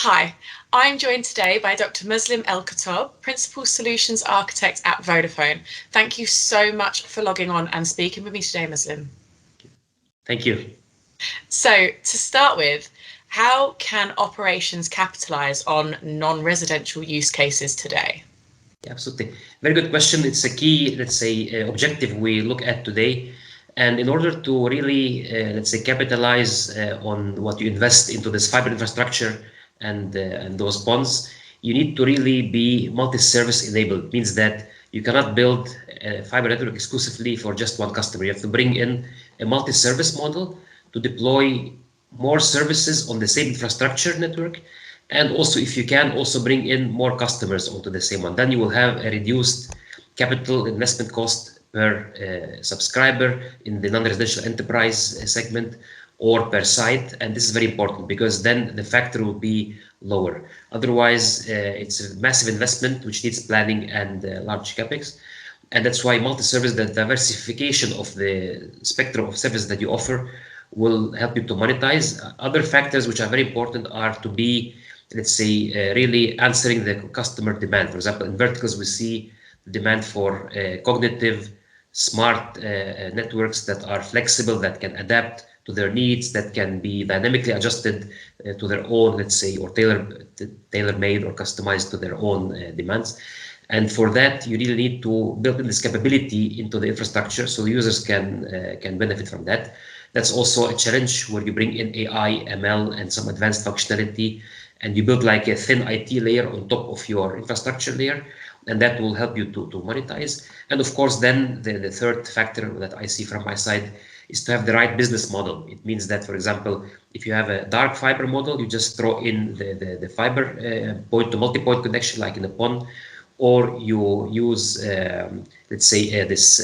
Hi, I'm joined today by Dr. Muslim Elkotob, Principal Solutions Architect at Vodafone. Thank you so much for logging on and speaking with me today, Muslim. Thank you. So, to start with, how can operations capitalize on non-residential use cases today? Absolutely. Very good question. It's a key, let's say, objective we look at today. And in order to really, let's say, capitalize on what you invest into this fiber infrastructure and those bonds, you need to really be multi-service enabled. It means that you cannot build a fiber network exclusively for just one customer. You have to bring in a multi-service model to deploy more services on the same infrastructure network. And also, if you can, also bring in more customers onto the same one. Then you will have a reduced capital investment cost per subscriber in the non-residential enterprise segment or per site. And this is very important because then the factor will be lower. Otherwise, it's a massive investment which needs planning and large capex. And that's why multi-service, the diversification of the spectrum of services that you offer will help you to monetize. Other factors which are very important are to be, let's say, really answering the customer demand. For example, in verticals, we see demand for cognitive, smart networks that are flexible, that can adapt to their needs, that can be dynamically adjusted to their own, let's say, or tailor-made or customized to their own demands. And for that, you really need to build in this capability into the infrastructure so users can benefit from that. That's also a challenge where you bring in AI, ML, and some advanced functionality, and you build like a thin IT layer on top of your infrastructure layer, and that will help you to monetize. And of course, then the third factor that I see from my side is to have the right business model. It means that, for example, if you have a dark fiber model, you just throw in the fiber point to multi-point connection like in a PON, or you use, let's say, this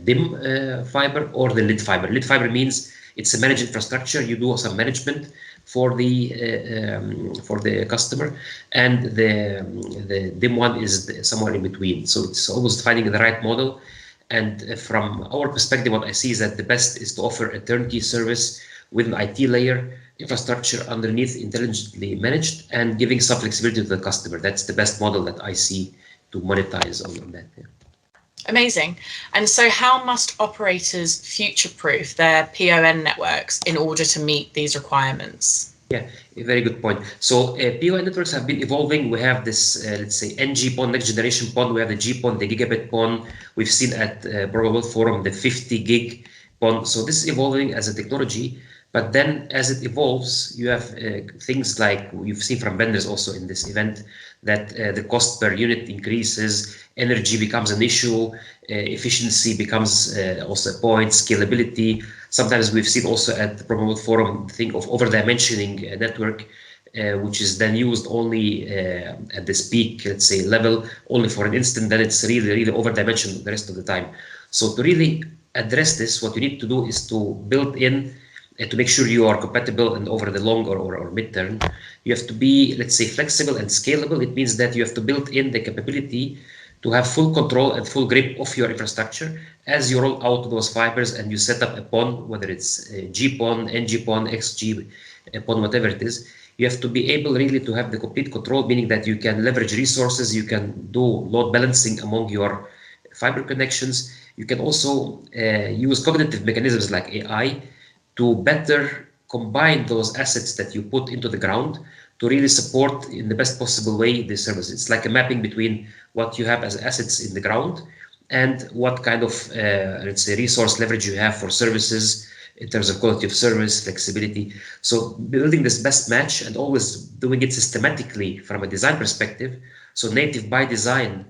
dim fiber or the lit fiber. Lit fiber means it's a managed infrastructure. You do some management for the customer, and the dim one is somewhere in between. So it's almost finding the right model. And from our perspective, what I see is that the best is to offer a turnkey service with an IT layer, infrastructure underneath, intelligently managed, and giving some flexibility to the customer. That's the best model that I see to monetize on that. Yeah. Amazing. And so how must operators future-proof their PON networks in order to meet these requirements? Yeah, a very good point. So PON networks have been evolving. We have this, let's say, NG-PON, next generation PON. We have the GPON, the gigabit PON. We've seen at Global Forum the 50 gig PON. So this is evolving as a technology. But then as it evolves, you have things like you've seen from vendors also in this event, that the cost per unit increases, energy becomes an issue, efficiency becomes also a point, scalability. Sometimes we've seen also at the Promote Forum think of over-dimensioning a network, which is then used only at this peak, let's say, level, only for an instant, then it's really over-dimensioned the rest of the time. So to really address this, what you need to do is to build in to make sure you are compatible and over the long or mid-term, you have to be, let's say, flexible and scalable. It means that you have to build in the capability to have full control and full grip of your infrastructure as you roll out those fibers and you set up a PON, whether it's a GPON, NGPON, XG PON, whatever it is. You have to be able really to have the complete control, meaning that you can leverage resources, you can do load balancing among your fiber connections. You can also use cognitive mechanisms like AI to better combine those assets that you put into the ground to really support in the best possible way the service. It's like a mapping between what you have as assets in the ground and what kind of, let's say, resource leverage you have for services in terms of quality of service, flexibility. So building this best match and always doing it systematically from a design perspective, so native by design,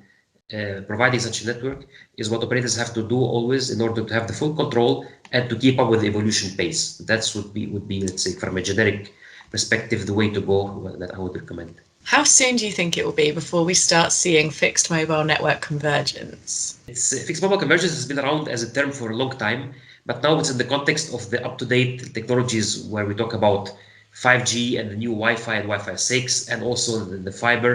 providing such a network is what operators have to do always in order to have the full control and to keep up with the evolution pace. That would be, let's say, from a generic perspective, the way to go that I would recommend. How soon do you think it will be before we start seeing fixed mobile network convergence? Fixed mobile convergence has been around as a term for a long time, but now it's in the context of the up-to-date technologies where we talk about 5G and the new Wi-Fi and Wi-Fi 6, and also the fiber,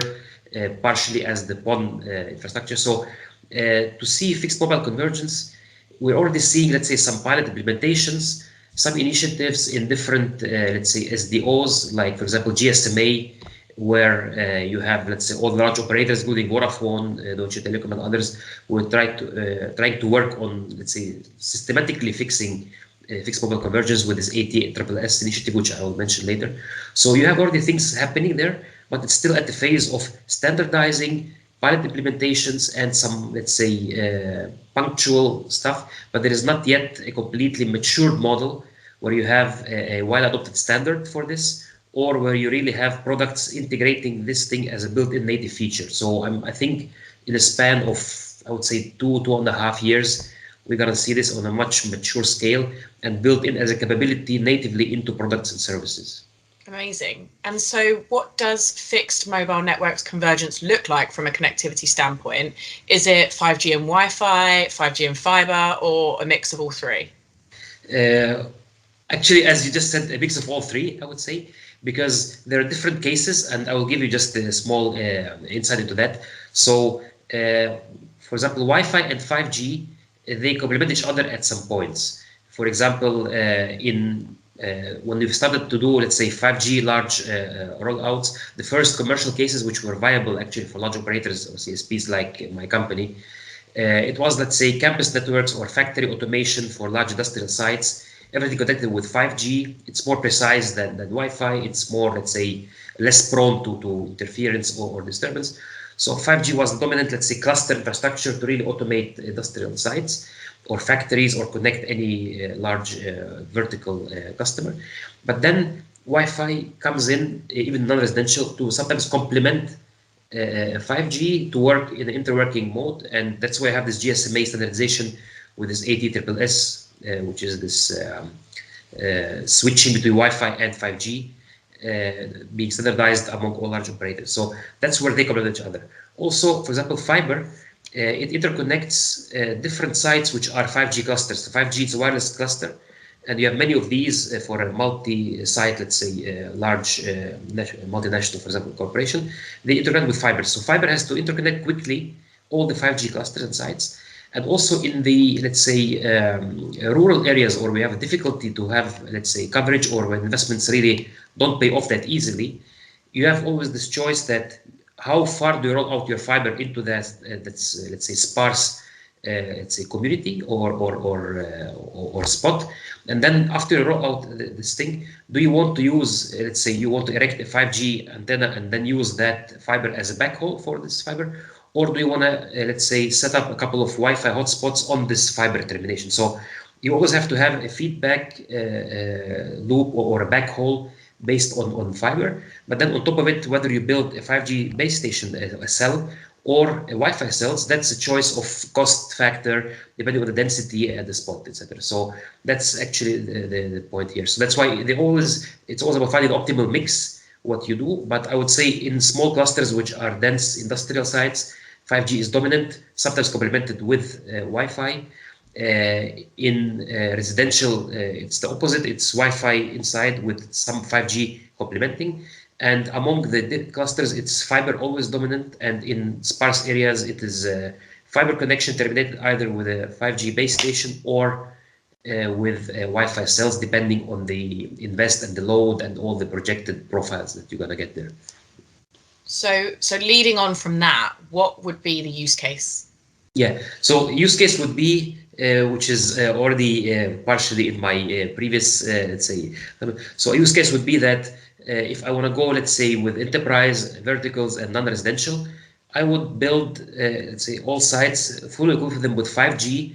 partially as the PON infrastructure. So to see fixed mobile convergence, we're already seeing, let's say, some pilot implementations. some initiatives in different, let's say, SDOs, like, for example, GSMA, where you have, let's say, all the large operators, including Vodafone, Deutsche Telekom, and others, who are trying to work on, let's say, systematically fixing fixed mobile convergence with this ATSSS initiative, which I will mention later. So you have already things happening there, but it's still at the phase of standardizing, pilot implementations, and some, let's say, punctual stuff, but there is not yet a completely matured model where you have a well-adopted standard for this, or where you really have products integrating this thing as a built-in native feature. So I think in a span of, I would say, 2.5 years, we're going to see this on a much mature scale and built in as a capability natively into products and services. Amazing. And so what does fixed mobile networks convergence look like from a connectivity standpoint? Is it 5G and Wi-Fi, 5G and fiber, or a mix of all three? Actually, as you just said, a mix of all three, I would say, because there are different cases, and I will give you just a small insight into that. So, for example, Wi-Fi and 5G, they complement each other at some points. For example, when we've started to do, let's say, 5G large rollouts, the first commercial cases which were viable actually for large operators or CSPs like my company, it was, let's say, campus networks or factory automation for large industrial sites, everything connected with 5G. It's more precise than Wi-Fi. It's more, let's say, less prone to interference or disturbance. So 5G was the dominant, let's say, cluster infrastructure to really automate industrial sites or factories or connect any large vertical customer. But then Wi-Fi comes in, even non-residential, to sometimes complement 5G to work in an interworking mode. And that's why I have this GSMA standardization with this ATSSS, which is this switching between Wi-Fi and 5G. Being standardized among all large operators. So that's where they complement each other. Also, for example, fiber, it interconnects different sites which are 5G clusters. So 5G is a wireless cluster, and you have many of these for a multi-site, let's say, large multinational, for example, corporation. They interconnect with fiber. So fiber has to interconnect quickly all the 5G clusters and sites. And also in the, let's say, rural areas, or we have a difficulty to have, let's say, coverage, or when investments really don't pay off that easily, you have always this choice that how far do you roll out your fiber into that, that's, let's say, sparse, let's say, community or spot. And then after you roll out this thing, do you want to use, let's say, you want to erect a 5G antenna and then use that fiber as a backhaul for this fiber? Or do you want to, let's say, set up a couple of Wi-Fi hotspots on this fiber termination? So you always have to have a feedback loop or a backhaul based on fiber. But then on top of it, whether you build a 5G base station, a cell, or a Wi-Fi cells, that's a choice of cost factor, depending on the density at the spot, etc. So that's actually the point here. So that's why it's always about finding the optimal mix, what you do. But I would say in small clusters, which are dense industrial sites, 5G is dominant, sometimes complemented with Wi-Fi. In residential, it's the opposite. It's Wi-Fi inside with some 5G complementing. And among the clusters, it's fiber always dominant. And in sparse areas, it is fiber connection terminated either with a 5G base station or with Wi-Fi cells, depending on the invest and the load and all the projected profiles that you're going to get there. So leading on from that, what would be the use case? Yeah, so use case would be, which is already partially in my previous, let's say, so a use case would be that if I want to go, let's say, with enterprise verticals and non-residential, I would build, let's say, all sites, fully equip them with 5G,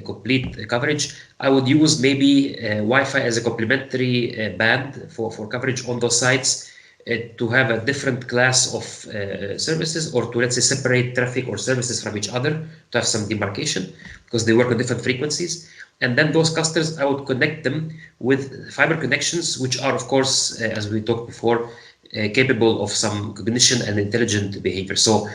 complete coverage. I would use maybe Wi-Fi as a complementary band for coverage on those sites. To have a different class of services, or to, let's say, separate traffic or services from each other, to have some demarcation, because they work on different frequencies. And then those clusters, I would connect them with fiber connections, which are, of course, as we talked before, capable of some cognition and intelligent behavior. So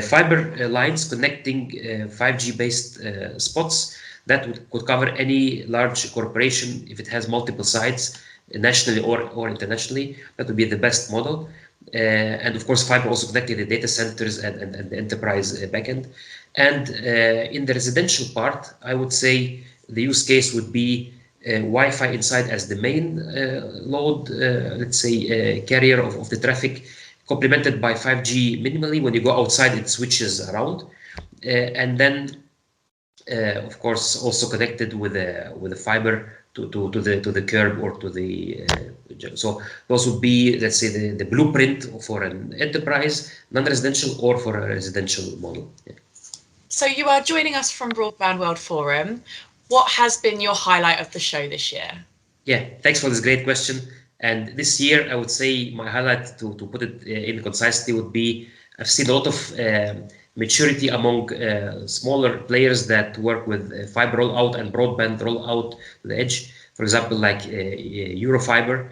fiber lines connecting 5G-based spots that could cover any large corporation if it has multiple sites, nationally or internationally. That would be the best model. And of course, fiber also connected the data centers and the enterprise backend. And in the residential part, I would say the use case would be Wi-Fi inside as the main load, let's say, carrier of the traffic, complemented by 5G minimally. When you go outside, it switches around, and then, of course, also connected with a fiber to the curb or to the. So those would be, let's say, the blueprint for an enterprise, non-residential, or for a residential model. Yeah. So you are joining us from Broadband World Forum. What has been your highlight of the show this year? Yeah, thanks for this great question. And this year, I would say my highlight, to put it in concisely, would be I've seen a lot of maturity among smaller players that work with fiber rollout and broadband rollout to the edge. For example, like Eurofiber.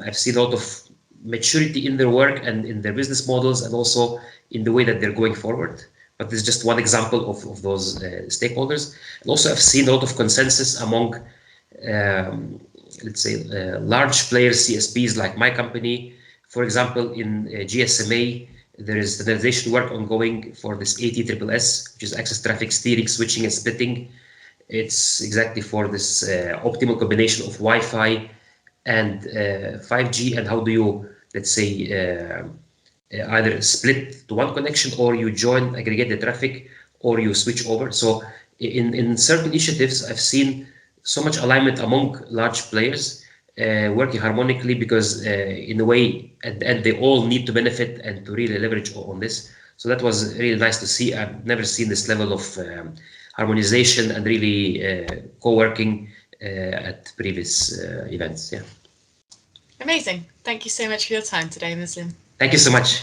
I've seen a lot of maturity in their work and in their business models, and also in the way that they're going forward. But this is just one example of those stakeholders. And also, I've seen a lot of consensus among let's say, large players, CSPs like my company. For example, in GSMA, there is standardization work ongoing for this ATSS, which is access traffic steering, switching, and splitting. It's exactly for this optimal combination of Wi-Fi and 5G, and how do you, let's say, either split to one connection, or you join, aggregate the traffic, or you switch over. So in certain initiatives, I've seen so much alignment among large players working harmonically, because in a way, at the end, they all need to benefit and to really leverage on this. So that was really nice to see. I've never seen this level of harmonization and really co-working at previous events. Yeah. Amazing. Thank you so much for your time today, Muslim. Thank you so much.